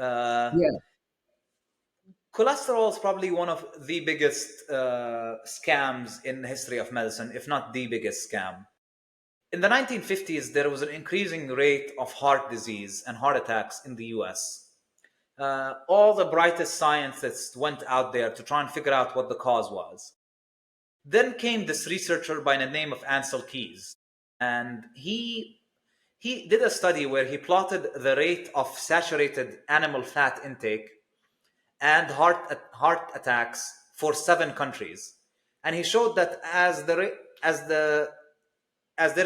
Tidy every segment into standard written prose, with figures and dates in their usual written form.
Yeah. Cholesterol is probably one of the biggest scams in the history of medicine, if not the biggest scam. In the 1950s, there was an increasing rate of heart disease and heart attacks in the US. All the brightest scientists went out there to try and figure out what the cause was. Then came this researcher by the name of Ansel Keys, and he did a study where he plotted the rate of saturated animal fat intake and heart attacks for 7 countries, and he showed that as there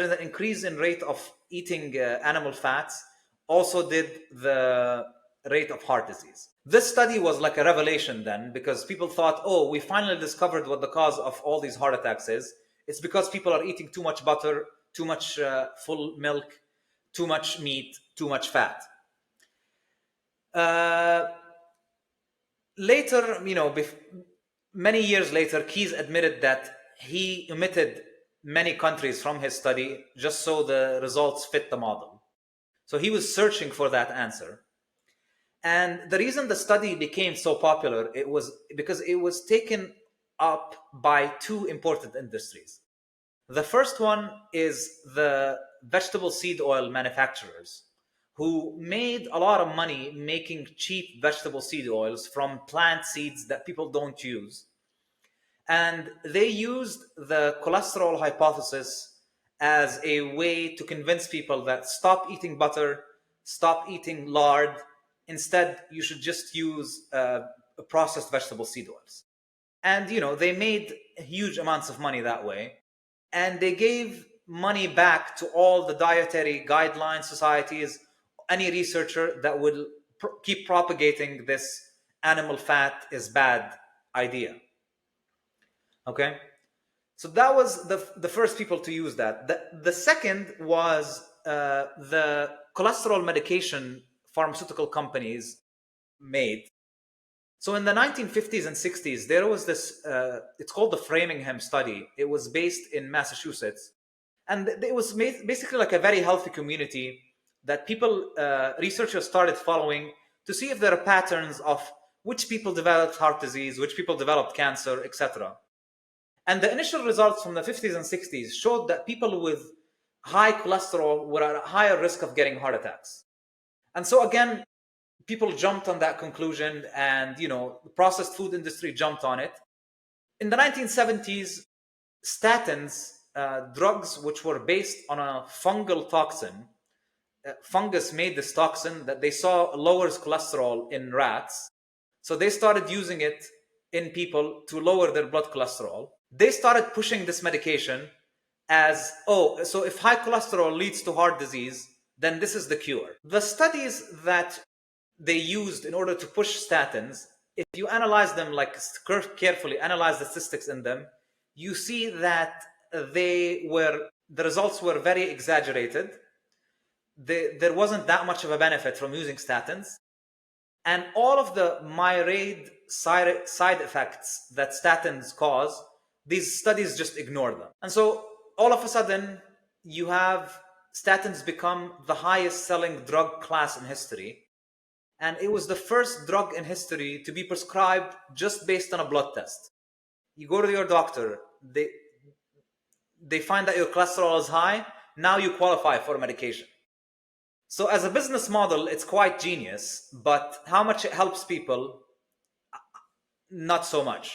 is an increase in rate of eating animal fats, also did the rate of heart disease. This study was like a revelation then, because people thought, oh, we finally discovered what the cause of all these heart attacks is. It's because people are eating too much butter, too much full milk, too much meat, too much fat. Uh, Later, many years later, Keyes admitted that he omitted many countries from his study just so the results fit the model. So he was searching for that answer. And the reason the study became so popular, it was because it was taken up by 2 important industries. The first one is the vegetable seed oil manufacturers, who made a lot of money making cheap vegetable seed oils from plant seeds that people don't use. And they used the cholesterol hypothesis as a way to convince people that stop eating butter, stop eating lard. Instead, you should just use processed vegetable seed oils. And, they made huge amounts of money that way. And they gave money back to all the dietary guideline societies, any researcher that would keep propagating this animal fat is bad idea. Okay, so that was the first people to use that. The second was the cholesterol medication pharmaceutical companies made. So in the 1950s and 60s, there was this, it's called the Framingham study. It was based in Massachusetts. And it was basically like a very healthy community that people, researchers started following to see if there are patterns of which people developed heart disease, which people developed cancer, etc. And the initial results from the 50s and 60s showed that people with high cholesterol were at a higher risk of getting heart attacks. And so again, people jumped on that conclusion, and the processed food industry jumped on it. In the 1970s, statins, drugs which were based on a fungal toxin, fungus made this toxin that they saw lowers cholesterol in rats. So they started using it in people to lower their blood cholesterol. They started pushing this medication as, oh, so if high cholesterol leads to heart disease, then this is the cure. The studies that they used in order to push statins, if you analyze them, like carefully analyze the statistics in them, you see that the results were very exaggerated. There wasn't that much of a benefit from using statins. And all of the myriad side effects that statins cause, these studies just ignore them. And so all of a sudden, you have statins become the highest selling drug class in history. And it was the first drug in history to be prescribed just based on a blood test. You go to your doctor, they find that your cholesterol is high, now you qualify for medication. So as a business model, it's quite genius, but how much it helps people, not so much.